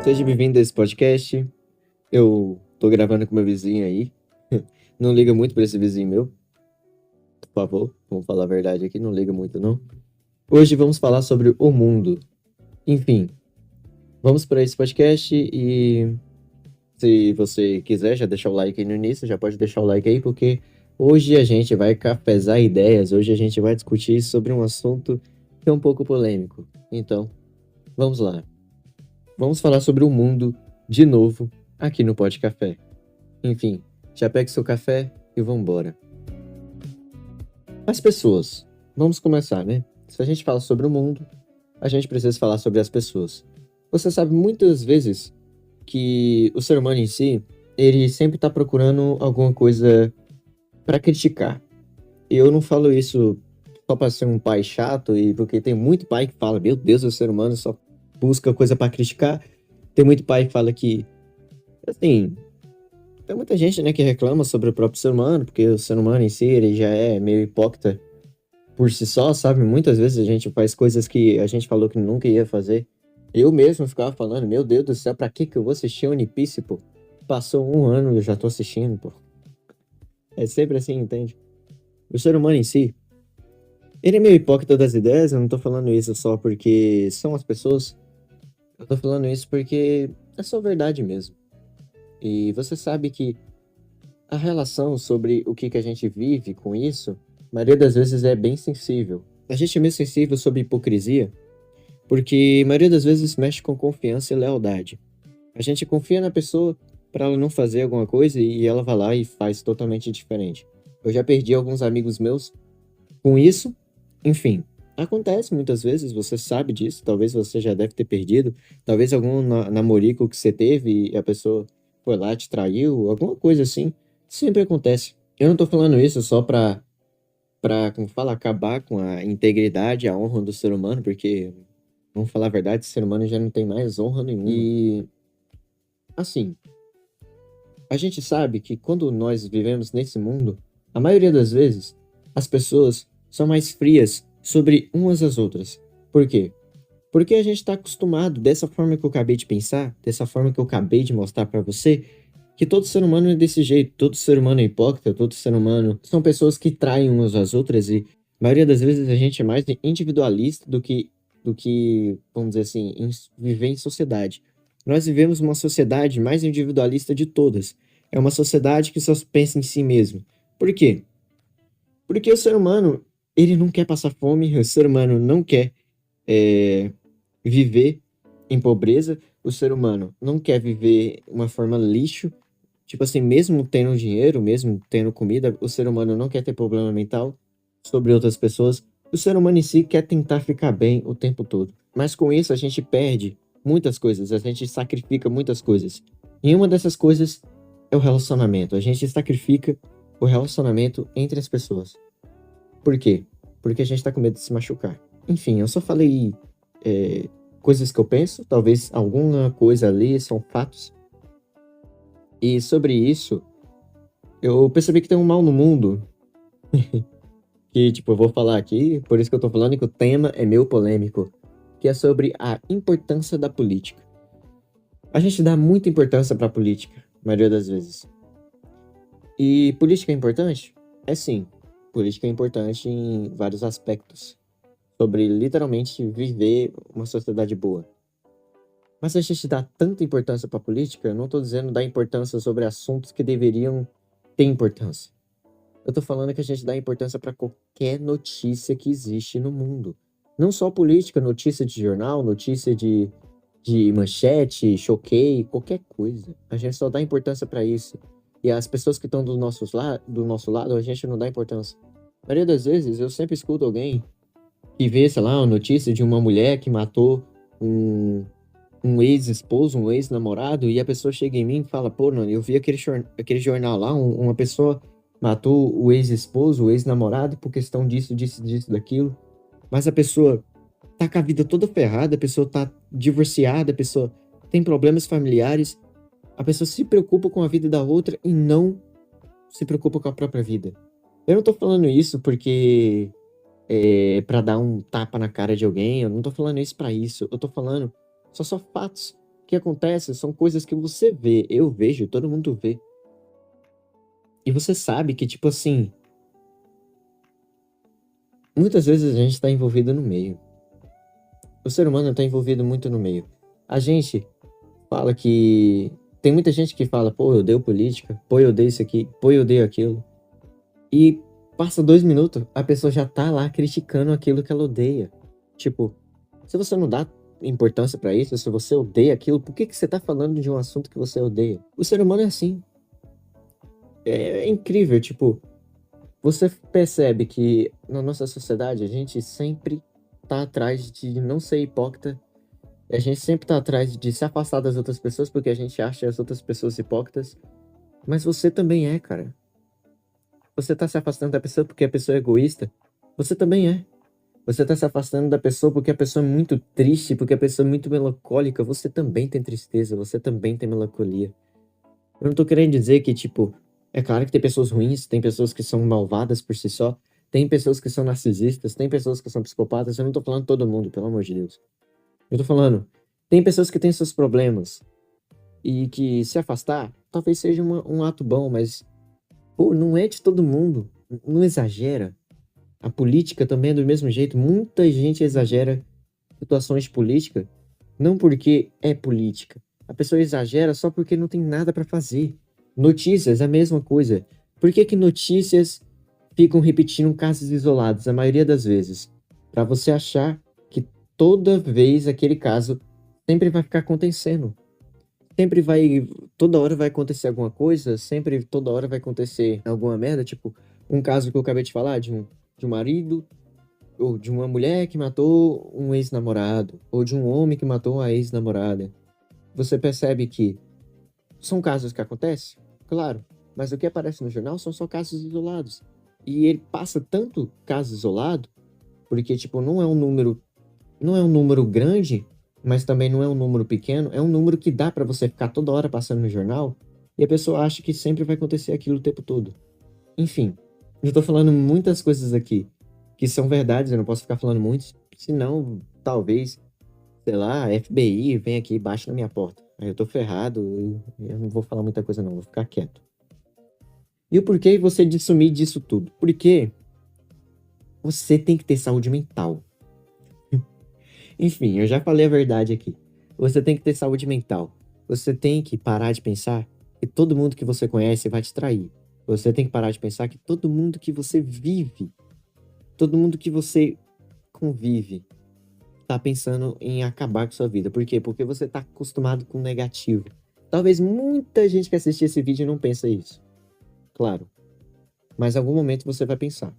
Seja bem-vindo a esse podcast. Eu tô gravando com meu vizinho aí. Não liga muito pra esse vizinho meu, por favor. Vamos falar a verdade aqui, não liga muito não. Hoje vamos falar sobre o mundo. Enfim, vamos para esse podcast e se você quiser já deixar o like aí no início, já pode deixar o like aí, porque hoje a gente vai cafezar ideias, hoje a gente vai discutir sobre um assunto que é um pouco polêmico. Então, vamos lá. Vamos falar sobre o mundo de novo aqui no Pod Café. Enfim, já pegue seu café e vambora. As pessoas. Vamos começar, né? Se a gente fala sobre o mundo, a gente precisa falar sobre as pessoas. Você sabe muitas vezes que o ser humano em si, ele sempre está procurando alguma coisa para criticar. E eu não falo isso só para ser um pai chato, e porque tem muito pai que fala, meu Deus, o ser humano só busca coisa para criticar. Tem muito pai que fala que, assim, tem muita gente, né, que reclama sobre o próprio ser humano, porque o ser humano em si, ele já é meio hipócrita por si só, sabe? Muitas vezes a gente faz coisas que a gente falou que nunca ia fazer. Eu mesmo ficava falando, meu Deus do céu, pra que eu vou assistir One Piece, pô? Passou um ano e eu já tô assistindo, pô. É sempre assim, entende? O ser humano em si, ele é meio hipócrita das ideias, eu não tô falando isso só porque são as pessoas, eu tô falando isso porque é só verdade mesmo. E você sabe que a relação sobre o que a gente vive com isso, a maioria das vezes é bem sensível. A gente é meio sensível sobre hipocrisia, porque a maioria das vezes mexe com confiança e lealdade. A gente confia na pessoa para ela não fazer alguma coisa e ela vai lá e faz totalmente diferente. Eu já perdi alguns amigos meus com isso. Enfim, acontece muitas vezes, você sabe disso, talvez você já deve ter perdido, talvez algum namorico que você teve e a pessoa foi lá, te traiu, alguma coisa assim, sempre acontece. Eu não tô falando isso só como fala, acabar com a integridade, a honra do ser humano, porque, vamos falar a verdade, o ser humano já não tem mais honra nenhuma. E, assim, a gente sabe que quando nós vivemos nesse mundo, a maioria das vezes, as pessoas são mais frias sobre umas às outras. Por quê? Porque a gente está acostumado, dessa forma que eu acabei de pensar, dessa forma que eu acabei de mostrar para você, que todo ser humano é desse jeito, todo ser humano é hipócrita, todo ser humano são pessoas que traem umas às outras e a maioria das vezes a gente é mais individualista do que vamos dizer assim, viver em sociedade. Nós vivemos uma sociedade mais individualista de todas. É uma sociedade que só pensa em si mesmo. Por quê? Porque o ser humano, ele não quer passar fome, o ser humano não quer é, viver em pobreza, o ser humano não quer viver uma forma lixo. Tipo assim, mesmo tendo dinheiro, mesmo tendo comida, o ser humano não quer ter problema mental sobre outras pessoas. O ser humano em si quer tentar ficar bem o tempo todo. Mas com isso a gente perde muitas coisas, a gente sacrifica muitas coisas. E uma dessas coisas é o relacionamento. A gente sacrifica o relacionamento entre as pessoas. Por quê? Porque a gente tá com medo de se machucar. Enfim, eu só falei coisas que eu penso, talvez alguma coisa ali são fatos. E sobre isso, eu percebi que tem um mal no mundo que, tipo, eu vou falar aqui, por isso que eu tô falando que o tema é meio polêmico, que é sobre a importância da política. A gente dá muita importância pra política, a maioria das vezes. E política é importante? É sim. Política é importante em vários aspectos, sobre literalmente viver uma sociedade boa. Mas se a gente dá tanta importância pra política, eu não tô dizendo dar importância sobre assuntos que deveriam ter importância. Eu tô falando que a gente dá importância pra qualquer notícia que existe no mundo. Não só política, notícia de jornal, notícia de manchete, choquei, qualquer coisa. A gente só dá importância pra isso. E as pessoas que estão do nosso lado, a gente não dá importância. A maioria das vezes, eu sempre escuto alguém que vê, sei lá, uma notícia de uma mulher que matou um ex-esposo, um ex-namorado, e a pessoa chega em mim e fala, pô, não, eu vi aquele jornal lá, uma pessoa matou o ex-esposo, o ex-namorado por questão disso, disso, disso, daquilo. Mas a pessoa tá com a vida toda ferrada, a pessoa tá divorciada, a pessoa tem problemas familiares, a pessoa se preocupa com a vida da outra e não se preocupa com a própria vida. Eu não tô falando isso porque pra dar um tapa na cara de alguém, eu não tô falando isso pra isso, eu tô falando só fatos. que acontece são coisas que você vê, eu vejo, todo mundo vê. E você sabe que, tipo assim, muitas vezes a gente tá envolvido no meio. O ser humano tá envolvido muito no meio. A gente fala que... Tem muita gente que fala, pô, eu odeio política, pô, eu odeio isso aqui, pô, eu odeio aquilo. E passa 2 minutos, a pessoa já tá lá criticando aquilo que ela odeia. Tipo, se você não dá importância pra isso, se você odeia aquilo, por que que você tá falando de um assunto que você odeia? O ser humano é assim. É incrível, tipo, você percebe que na nossa sociedade a gente sempre tá atrás de não ser hipócrita, a gente sempre tá atrás de se afastar das outras pessoas porque a gente acha as outras pessoas hipócritas, mas você também é, cara. Você tá se afastando da pessoa porque a pessoa é egoísta, você também é. Você tá se afastando da pessoa porque a pessoa é muito triste, porque a pessoa é muito melancólica, você também tem tristeza, você também tem melancolia. Eu não tô querendo dizer que, tipo, é claro que tem pessoas ruins, tem pessoas que são malvadas por si só, tem pessoas que são narcisistas, tem pessoas que são psicopatas, eu não tô falando todo mundo, pelo amor de Deus. Eu tô falando, tem pessoas que têm seus problemas e que se afastar talvez seja um ato bom, mas, pô, não é de todo mundo, não exagera. A política também é do mesmo jeito, muita gente exagera situações de política, não porque é política. A pessoa exagera só porque não tem nada pra fazer. Notícias é a mesma coisa. Por que que notícias ficam repetindo casos isolados a maioria das vezes? Pra você achar que toda vez aquele caso sempre vai ficar acontecendo. Sempre vai, toda hora vai acontecer alguma coisa, sempre toda hora vai acontecer alguma merda, tipo um caso que eu acabei de falar de um marido ou de uma mulher que matou um ex-namorado, ou de um homem que matou a ex-namorada. Você percebe que são casos que acontecem? Claro, mas o que aparece no jornal são só casos isolados. E ele passa tanto caso isolado, porque tipo, não é um número grande, mas também não é um número pequeno, é um número que dá pra você ficar toda hora passando no jornal, e a pessoa acha que sempre vai acontecer aquilo o tempo todo. Enfim, eu tô falando muitas coisas aqui que são verdades, eu não posso ficar falando muitos, senão talvez, sei lá, a FBI vem aqui e bate na minha porta. Aí eu tô ferrado, eu não vou falar muita coisa não, vou ficar quieto. E o porquê você de sumir disso tudo? Porque você tem que ter saúde mental. Enfim, eu já falei a verdade aqui. Você tem que ter saúde mental. Você tem que parar de pensar que todo mundo que você conhece vai te trair. Você tem que parar de pensar que todo mundo que você vive, todo mundo que você convive, tá pensando em acabar com sua vida. Por quê? Porque você tá acostumado com o negativo. Talvez muita gente que assistir esse vídeo não pense isso. Claro. Mas em algum momento você vai pensar.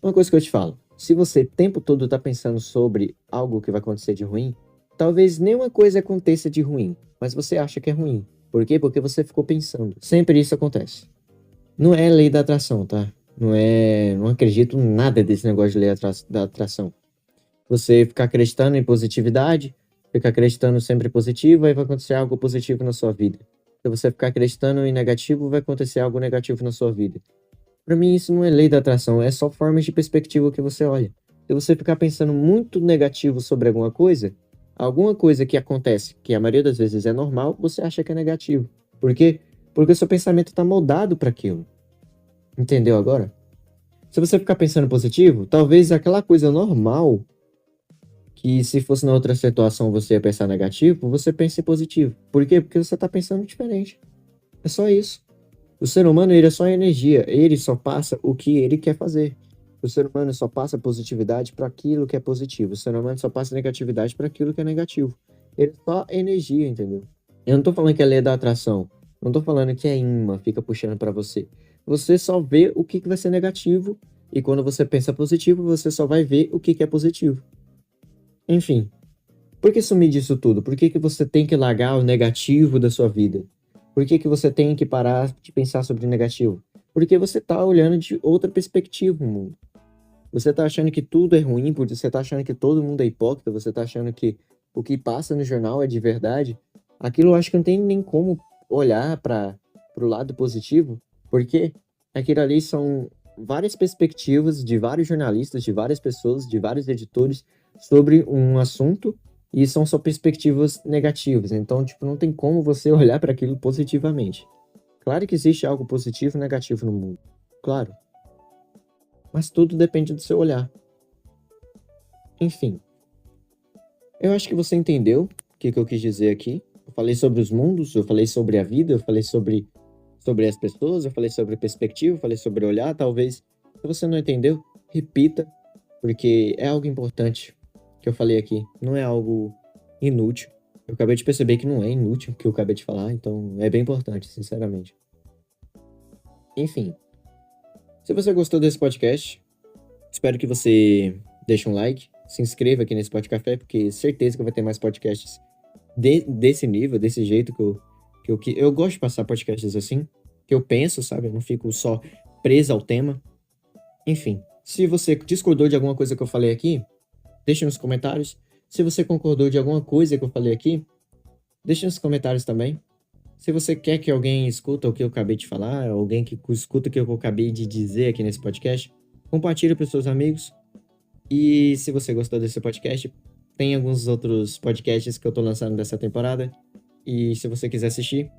Uma coisa que eu te falo. Se você o tempo todo tá pensando sobre algo que vai acontecer de ruim, talvez nenhuma coisa aconteça de ruim, mas você acha que é ruim. Por quê? Porque você ficou pensando. Sempre isso acontece. Não é lei da atração, tá? Não acredito em nada desse negócio de lei da atração. Você ficar acreditando em positividade, ficar acreditando sempre em positivo, aí vai acontecer algo positivo na sua vida. Se você ficar acreditando em negativo, vai acontecer algo negativo na sua vida. Pra mim, isso não é lei da atração, é só formas de perspectiva que você olha. Se você ficar pensando muito negativo sobre alguma coisa que acontece, que a maioria das vezes é normal, você acha que é negativo. Por quê? Porque o seu pensamento tá moldado para aquilo. Entendeu agora? Se você ficar pensando positivo, talvez aquela coisa normal que se fosse na outra situação você ia pensar negativo, você pensa em positivo. Por quê? Porque você tá pensando diferente. É só isso. O ser humano, ele é só energia. Ele só passa o que ele quer fazer. O ser humano só passa positividade para aquilo que é positivo. O ser humano só passa negatividade para aquilo que é negativo. Ele é só energia, entendeu? Eu não tô falando que é lei da atração. Não tô falando que é imã, fica puxando para você. Você só vê o que vai ser negativo. E quando você pensa positivo, você só vai ver o que é positivo. Enfim, por que sumir disso tudo? Por que você tem que largar o negativo da sua vida? Por que você tem que parar de pensar sobre o negativo? Porque você tá olhando de outra perspectiva o mundo. Você tá achando que tudo é ruim, porque você tá achando que todo mundo é hipócrita, você tá achando que o que passa no jornal é de verdade. Aquilo eu acho que não tem nem como olhar para pro lado positivo, porque aquilo ali são várias perspectivas de vários jornalistas, de várias pessoas, de vários editores sobre um assunto E são só perspectivas negativas. Então, tipo, não tem como você olhar para aquilo positivamente. Claro que existe algo positivo e negativo no mundo. Claro. Mas tudo depende do seu olhar. Enfim, eu acho que você entendeu o que eu quis dizer aqui. Eu falei sobre os mundos, eu falei sobre a vida, eu falei sobre as pessoas, eu falei sobre perspectiva, eu falei sobre olhar. Talvez, se você não entendeu, repita, porque é algo importante que eu falei aqui. Não é algo inútil. Eu acabei de perceber que não é inútil o que eu acabei de falar, então é bem importante, sinceramente. Enfim, se você gostou desse podcast, espero que você deixe um like, se inscreva aqui nesse Podcafé, porque certeza que vai ter mais podcasts desse nível, desse jeito que eu gosto de passar podcasts assim, que eu penso, sabe? Eu não fico só preso ao tema. Enfim, se você discordou de alguma coisa que eu falei aqui, deixa nos comentários. Se você concordou de alguma coisa que eu falei aqui, deixa nos comentários também. Se você quer que alguém escuta o que eu acabei de falar, alguém que escuta o que eu acabei de dizer aqui nesse podcast, compartilha para os seus amigos. E se você gostou desse podcast, tem alguns outros podcasts que eu tô lançando dessa temporada. E se você quiser assistir,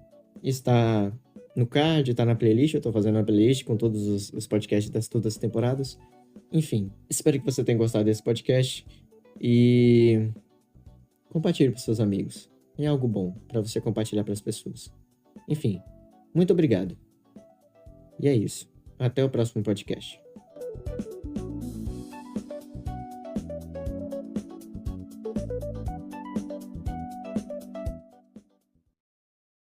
está no card, tá na playlist. Eu tô fazendo uma playlist com todos os podcasts das todas as temporadas. Enfim, espero que você tenha gostado desse podcast e compartilhe para seus amigos. É algo bom para você compartilhar para as pessoas. Enfim, muito obrigado. E é isso. Até o próximo podcast.